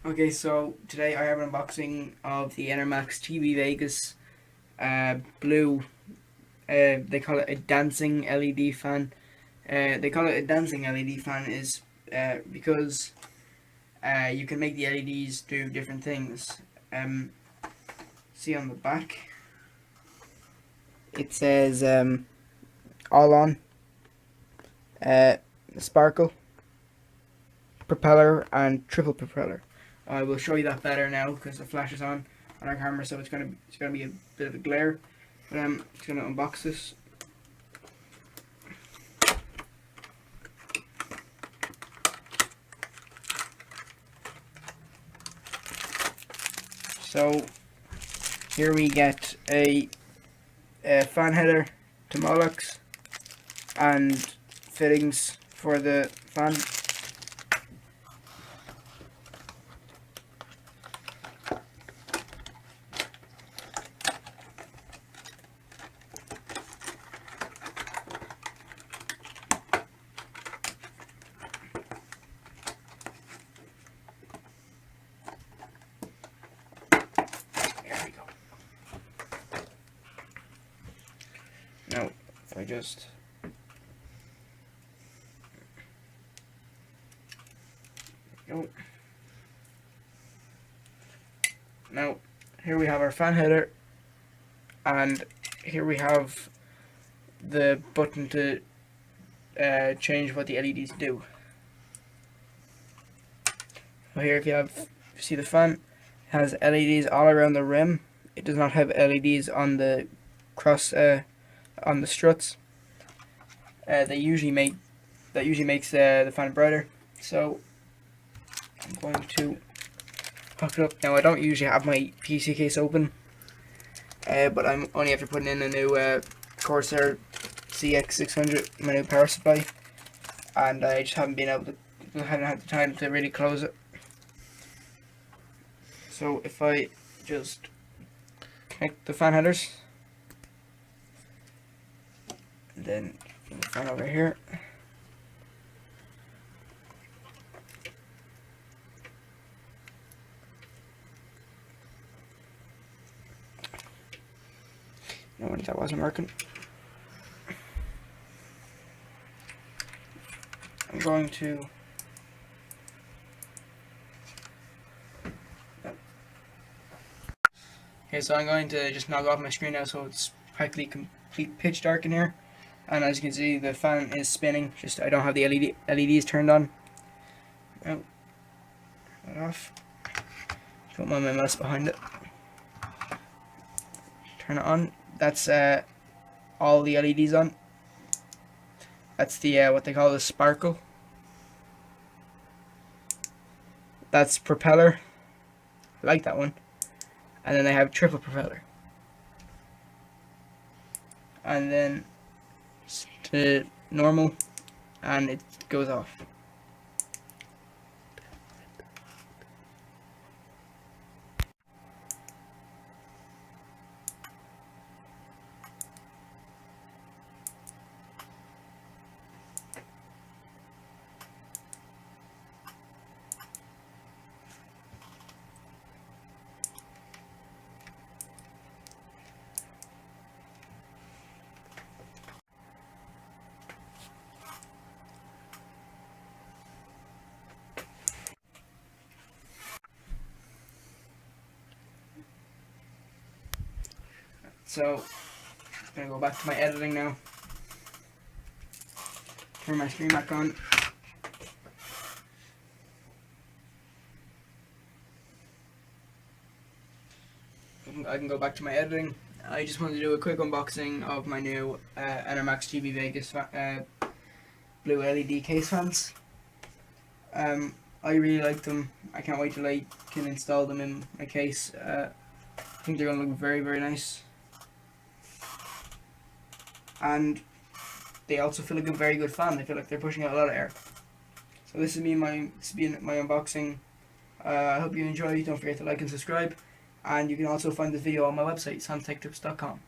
Okay, so today I have an unboxing of the Enermax T B VEGAS blue. They call it a dancing LED fan. They call it a dancing LED fan is because you can make the LEDs do different things. See on the back, it says all on, uh, sparkle, propeller, and triple propeller. I will show you that better now because the flash is on our camera, so it's gonna be a bit of a glare. But I'm just gonna unbox this. So here we get a fan header to Molex and fittings for the fan. Now, if I just go. Now, here we have our fan header, and here we have the button to change what the LEDs do. So here, if you see the fan, it has LEDs all around the rim. It does not have LEDs on the cross on the struts. That usually makes the fan brighter. So I'm going to hook it up now. I don't usually have my PC case open, but I'm only after putting in a new Corsair CX600, my new power supply, and I just haven't had the time to really close it. So if I just connect the fan headers, and then the fan over here. No wonder that wasn't working. I'm going to okay, so I'm going to just knock off my screen now, so it's practically complete pitch dark in here. And as you can see, the fan is spinning. Just I don't have the LEDs turned on. Oh, that off. Put my mouse behind it. Turn it on. That's all the LEDs on. That's the what they call the sparkle. That's propeller. I like that one. And then they have triple propeller. And then to normal, and it goes off. So I'm gonna go back to my editing now. Turn my screen back on. I can go back to my editing. I just wanted to do a quick unboxing of my new Enermax T B VEGAS blue LED case fans. I really like them. I can't wait till I can install them in my case. I think they're going to look very, very nice. And they also feel like a very good fan. They feel like they're pushing out a lot of air. So this is my unboxing. I hope you enjoy. Don't forget to like and subscribe. And you can also find this video on my website, santechtips.com.